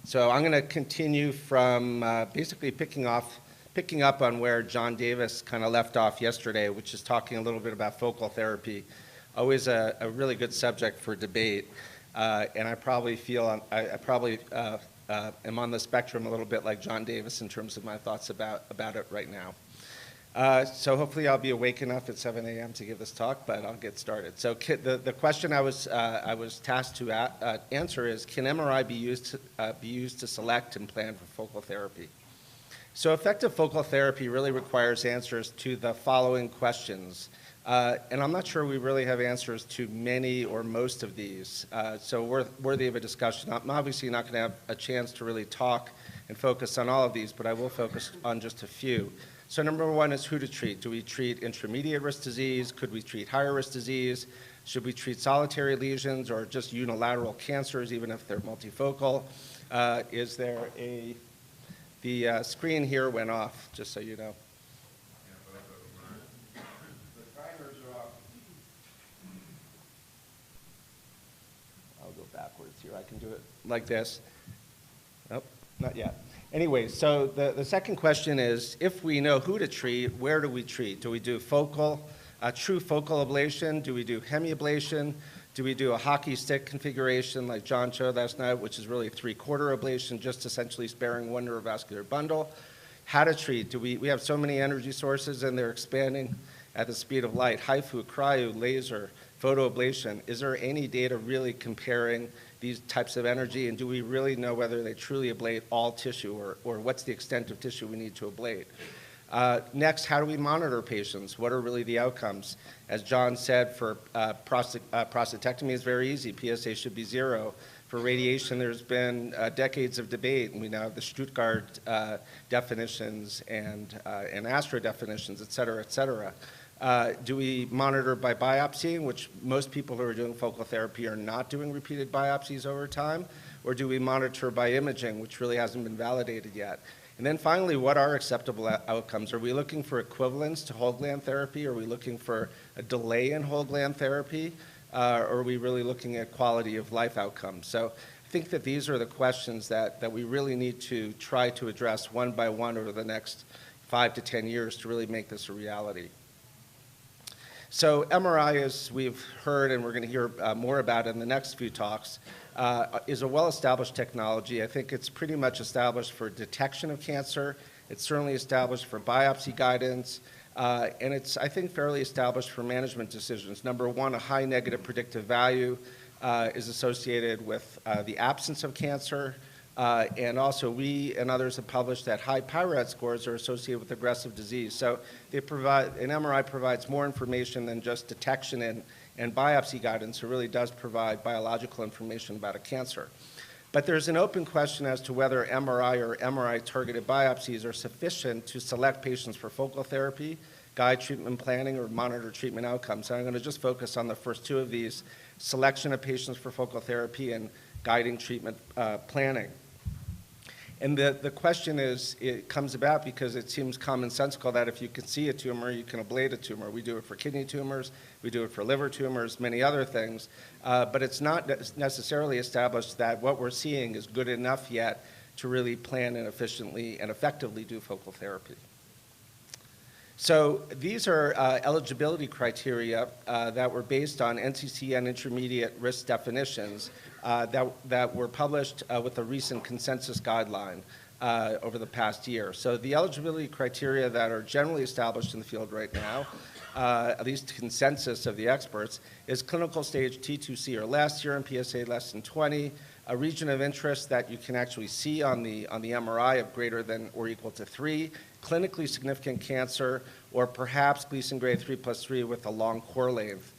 So I'm going to continue from basically picking up on where John Davis kind of left off yesterday, which is talking a little bit about focal therapy. Always a really good subject for debate, and I probably feel I probably am on the spectrum a little bit like John Davis in terms of my thoughts about it right now. So hopefully I'll be awake enough at 7 a.m. to give this talk, but I'll get started. So the question I was tasked to answer is, can MRI be used to select and plan for focal therapy? So effective focal therapy really requires answers to the following questions. And I'm not sure we really have answers to many or most of these, so worthy of a discussion. I'm obviously not going to have a chance to really talk and focus on all of these, but I will focus on just a few. So number one is who to treat. Do we treat intermediate risk disease? Could we treat higher risk disease? Should we treat solitary lesions or just unilateral cancers, even if they're multifocal? Is there the screen here went off, just so you know. The timers are off. I'll go backwards here. I can do it like this. Nope, not yet. Anyway, so the second question is, if we know who to treat, where do we treat? Do we do true focal ablation? Do we do hemiablation? Do we do a hockey stick configuration like John showed last night, which is really a three-quarter ablation, just essentially sparing one neurovascular bundle? How to treat? We have so many energy sources and they're expanding at the speed of light. HIFU, cryo, laser, photoablation. Is there any data really comparing these types of energy, and do we really know whether they truly ablate all tissue, or what's the extent of tissue we need to ablate? Next, how do we monitor patients? What are really the outcomes? As John said, for prostatectomy is very easy. PSA should be 0. For radiation, there's been decades of debate, and we now have the Stuttgart definitions and Astra definitions, et cetera, et cetera. Do we monitor by biopsy, which most people who are doing focal therapy are not doing repeated biopsies over time? Or do we monitor by imaging, which really hasn't been validated yet? And then finally, what are acceptable outcomes? Are we looking for equivalence to whole gland therapy? Are we looking for a delay in whole gland therapy? Or are we really looking at quality of life outcomes? So I think that these are the questions that we really need to try to address one by one over the next 5 to 10 years to really make this a reality. So MRI, as we've heard, and we're going to hear more about in the next few talks, is a well-established technology. I think it's pretty much established for detection of cancer. It's certainly established for biopsy guidance, and it's, I think, fairly established for management decisions. Number one, a high negative predictive value is associated with the absence of cancer, and also we and others have published that high PIRAD scores are associated with aggressive disease. So an MRI provides more information than just detection and biopsy guidance. It really does provide biological information about a cancer. But there's an open question as to whether MRI or MRI-targeted biopsies are sufficient to select patients for focal therapy, guide treatment planning, or monitor treatment outcomes. So I'm going to just focus on the first two of these, selection of patients for focal therapy and guiding treatment planning. And the question is, it comes about because it seems commonsensical that if you can see a tumor, you can ablate a tumor. We do it for kidney tumors, we do it for liver tumors, many other things, but it's not necessarily established that what we're seeing is good enough yet to really plan and efficiently and effectively do focal therapy. So these are eligibility criteria that were based on NCCN intermediate risk definitions that were published with a recent consensus guideline over the past year. So the eligibility criteria that are generally established in the field right now, at least consensus of the experts, is clinical stage T2C or less, serum PSA less than 20, a region of interest that you can actually see on the MRI of greater than or equal to 3, clinically significant cancer, or perhaps Gleason grade 3+3 with a long core length.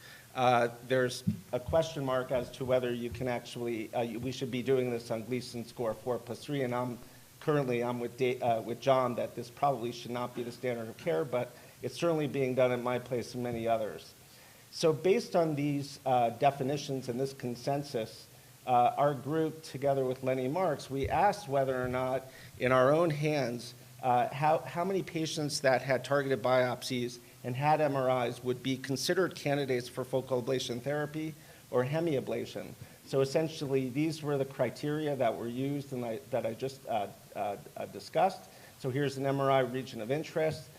There's a question mark as to whether you can actually, we should be doing this on Gleason score 4+3, and I'm with John that this probably should not be the standard of care, but it's certainly being done at my place and many others. So based on these definitions and this consensus, our group, together with Lenny Marks, we asked whether or not, in our own hands, how many patients that had targeted biopsies and had MRIs would be considered candidates for focal ablation therapy or hemiablation. So essentially, these were the criteria that were used and that I just discussed. So here's an MRI region of interest.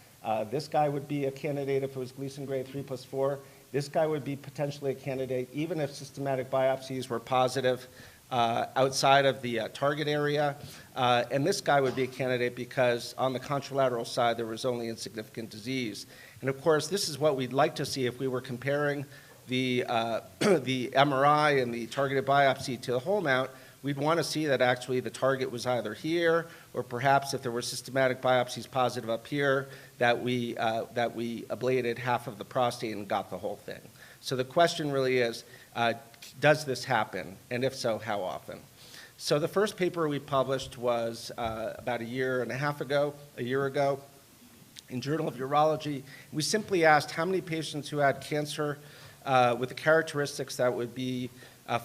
This guy would be a candidate if it was Gleason grade 3+4. This guy would be potentially a candidate even if systematic biopsies were positive outside of the target area. And this guy would be a candidate because on the contralateral side there was only insignificant disease. And of course, this is what we'd like to see if we were comparing the, the MRI and the targeted biopsy to the whole mount. We'd want to see that actually the target was either here, or perhaps if there were systematic biopsies positive up here, that we ablated half of the prostate and got the whole thing. So the question really is, does this happen? And if so, how often? So the first paper we published was about a year ago, in Journal of Urology. We simply asked how many patients who had cancer with the characteristics that would be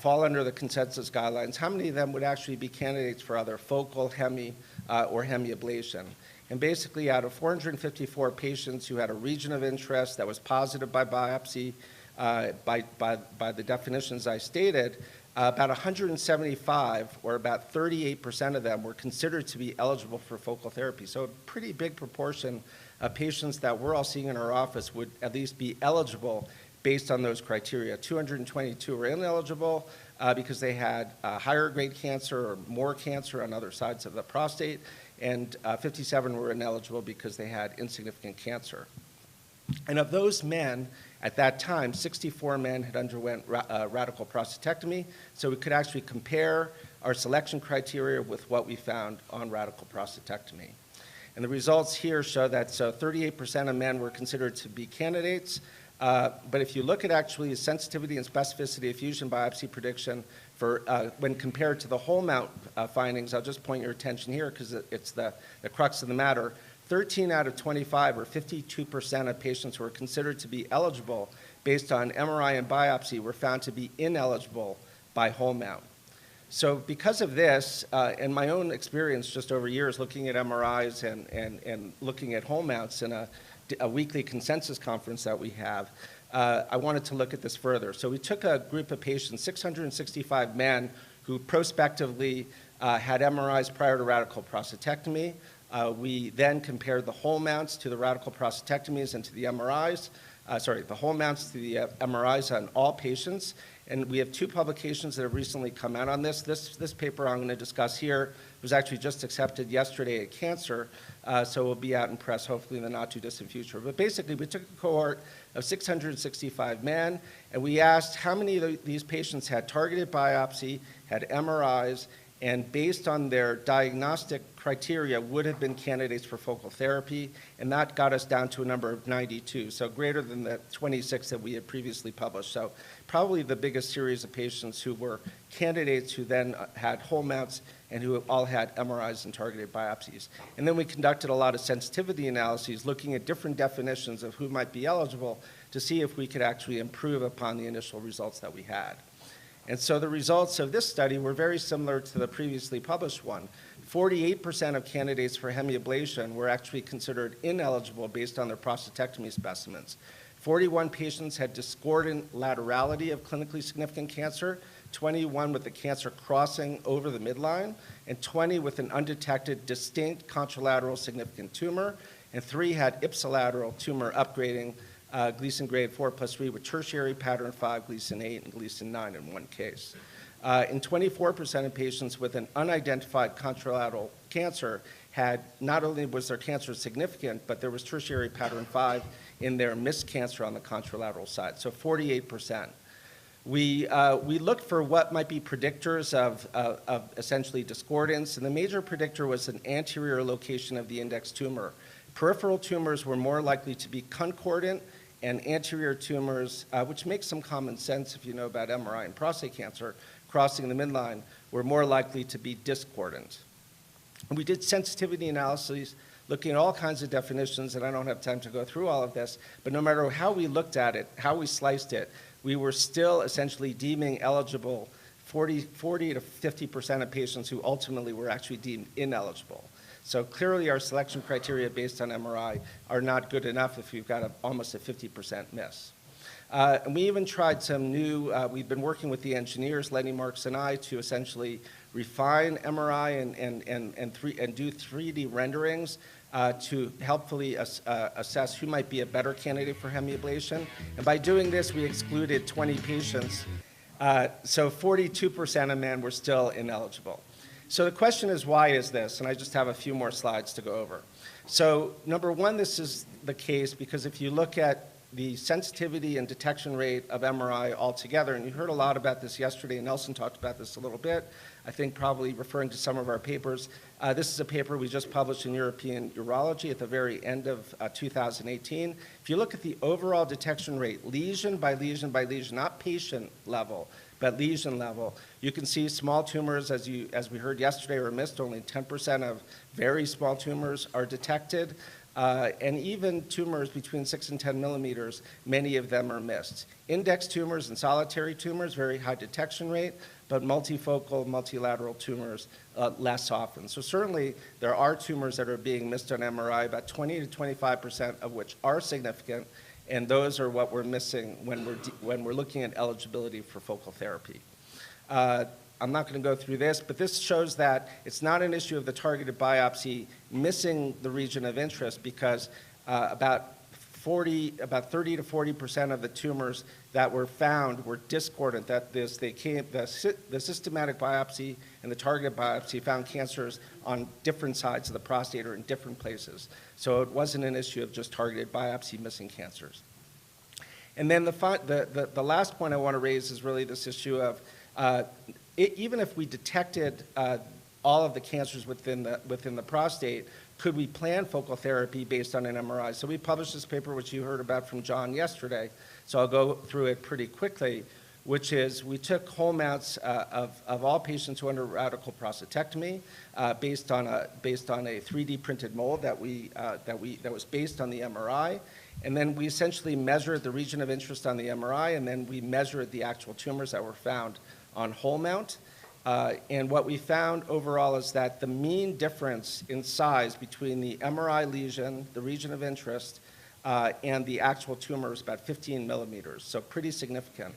fall under the consensus guidelines, how many of them would actually be candidates for either focal, hemi, or hemiablation. And basically, out of 454 patients who had a region of interest that was positive by biopsy, by the definitions I stated, about 175, or about 38% of them, were considered to be eligible for focal therapy. So a pretty big proportion of patients that we're all seeing in our office would at least be eligible based on those criteria. 222 were ineligible because they had higher grade cancer or more cancer on other sides of the prostate, and 57 were ineligible because they had insignificant cancer. And of those men, at that time, 64 men had underwent radical prostatectomy, so we could actually compare our selection criteria with what we found on radical prostatectomy. And the results here show that 38% of men were considered to be candidates, but if you look at actually the sensitivity and specificity of fusion biopsy prediction for when compared to the whole mount findings, I'll just point your attention here because it's the crux of the matter. 13 out of 25, or 52% of patients who were considered to be eligible based on MRI and biopsy were found to be ineligible by whole mount. So because of this, and my own experience just over years looking at MRIs and looking at whole mounts in a weekly consensus conference that we have, I wanted to look at this further. So we took a group of patients, 665 men, who prospectively had MRIs prior to radical prostatectomy. We then compared the whole mounts to the radical prostatectomies and to the MRIs, the whole mounts to the MRIs on all patients. And we have two publications that have recently come out on this. This paper I'm going to discuss here was actually just accepted yesterday at Cancer, so it will be out in press hopefully in the not too distant future. But basically, we took a cohort of 665 men, and we asked how many of these patients had targeted biopsy, had MRIs, and based on their diagnostic criteria would have been candidates for focal therapy, and that got us down to a number of 92, so greater than the 26 that we had previously published. So probably the biggest series of patients who were candidates who then had whole mounts and who all had MRIs and targeted biopsies. And then we conducted a lot of sensitivity analyses looking at different definitions of who might be eligible to see if we could actually improve upon the initial results that we had. And so the results of this study were very similar to the previously published one. 48% of candidates for hemiablation were actually considered ineligible based on their prostatectomy specimens. 41 patients had discordant laterality of clinically significant cancer, 21 with the cancer crossing over the midline, and 20 with an undetected distinct contralateral significant tumor, and 3 had ipsilateral tumor upgrading Gleason grade 4+3 with tertiary pattern 5, Gleason 8, and Gleason 9 in one case. In 24% of patients with an unidentified contralateral cancer had, not only was their cancer significant, but there was tertiary pattern 5 in their missed cancer on the contralateral side, so 48%. We looked for what might be predictors of essentially discordance, and the major predictor was an anterior location of the index tumor. Peripheral tumors were more likely to be concordant, and anterior tumors, which makes some common sense if you know about MRI and prostate cancer, crossing the midline, were more likely to be discordant. And we did sensitivity analyses looking at all kinds of definitions, and I don't have time to go through all of this, but no matter how we looked at it, how we sliced it, we were still essentially deeming eligible 40 to 50% of patients who ultimately were actually deemed ineligible. So clearly our selection criteria based on MRI are not good enough if you've got almost a 50% miss. And we even tried some new, we've been working with the engineers, Lenny Marks and I, to essentially refine MRI and do 3D renderings to helpfully assess who might be a better candidate for hemiablation. And by doing this, we excluded 20 patients. So 42% of men were still ineligible. So the question is, why is this? And I just have a few more slides to go over. So number one, this is the case because if you look at the sensitivity and detection rate of MRI altogether, and you heard a lot about this yesterday, and Nelson talked about this a little bit, I think probably referring to some of our papers. This is a paper we just published in European Urology at the very end of 2018. If you look at the overall detection rate, lesion by lesion by lesion, not patient level, but lesion level, you can see small tumors, as we heard yesterday, are missed. Only 10% of very small tumors are detected. And even tumors between 6 and 10 millimeters, many of them are missed. Index tumors and solitary tumors, very high detection rate, but multifocal, multilateral tumors, less often. So certainly there are tumors that are being missed on MRI, about 20 to 25% of which are significant, and those are what we're missing when we're looking at eligibility for focal therapy. I'm not going to go through this, but this shows that it's not an issue of the targeted biopsy missing the region of interest because about 30 to 40% of the tumors that were found were discordant. That is, the systematic biopsy and the targeted biopsy found cancers on different sides of the prostate or in different places. So it wasn't an issue of just targeted biopsy missing cancers. And then the last point I want to raise is really this issue of even if we detected all of the cancers within the prostate, could we plan focal therapy based on an MRI? So we published this paper, which you heard about from John yesterday, so I'll go through it pretty quickly, which is we took whole mounts of all patients who underwent radical prostatectomy based on a 3D printed mold that was based on the MRI. And then we essentially measured the region of interest on the MRI, and then we measured the actual tumors that were found on whole mount. And what we found overall is that the mean difference in size between the MRI lesion, the region of interest, and the actual tumor is about 15 millimeters, so pretty significant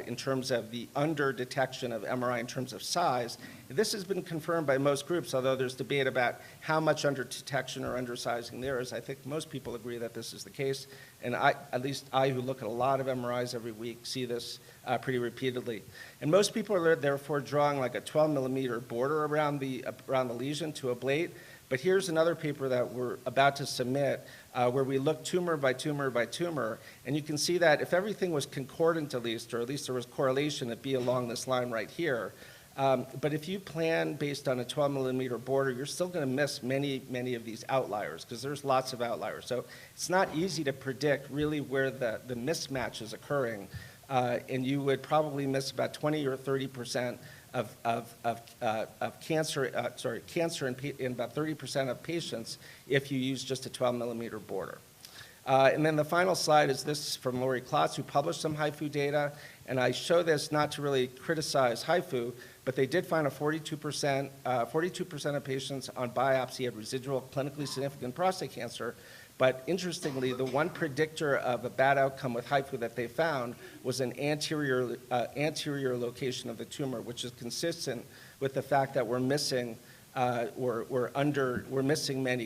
in terms of the under-detection of MRI in terms of size. This has been confirmed by most groups, although there's debate about how much under-detection or undersizing there is. I think most people agree that this is the case, and at least I, who look at a lot of MRIs every week, see this pretty repeatedly. And most people are therefore drawing like a 12-millimeter border around the lesion to ablate. But here's another paper that we're about to submit where we look tumor by tumor by tumor, and you can see that if everything was concordant at least, or at least there was correlation, it'd be along this line right here. But if you plan based on a 12-millimeter border, you're still going to miss many of these outliers because there's lots of outliers. So it's not easy to predict really where the mismatch is occurring, and you would probably miss about 20 or 30% of cancer in about 30% of patients if you use just a 12-millimeter border. And then the final slide is this from Lori Klotz, who published some HIFU data. And I show this not to really criticize HIFU, but they did find a 42% of patients on biopsy had residual clinically significant prostate cancer. But interestingly, the one predictor of a bad outcome with HIFU that they found was an anterior location of the tumor, which is consistent with the fact that we're missing many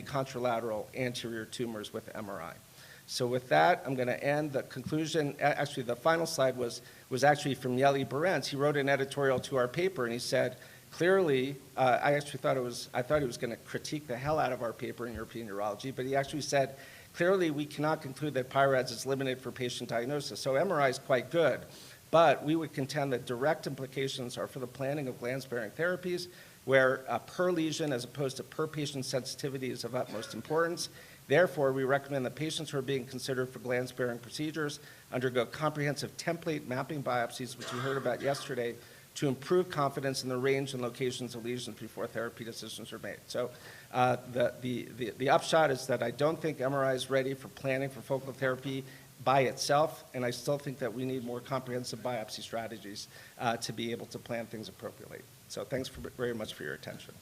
contralateral anterior tumors with MRI. So with that, I'm going to end. The conclusion, actually the final slide was actually from Yeli Berentz. He wrote an editorial to our paper, and he said, clearly, I thought he was going to critique the hell out of our paper in European Urology, but he actually said, clearly we cannot conclude that PI-RADS is limited for patient diagnosis. So MRI is quite good, but we would contend that direct implications are for the planning of gland-sparing therapies, where per lesion as opposed to per patient sensitivity is of utmost importance. Therefore, we recommend that patients who are being considered for gland-sparing procedures undergo comprehensive template mapping biopsies, which we heard about yesterday, to improve confidence in the range and locations of lesions before therapy decisions are made. So the upshot is that I don't think MRI is ready for planning for focal therapy by itself, and I still think that we need more comprehensive biopsy strategies to be able to plan things appropriately. So thanks very much for your attention.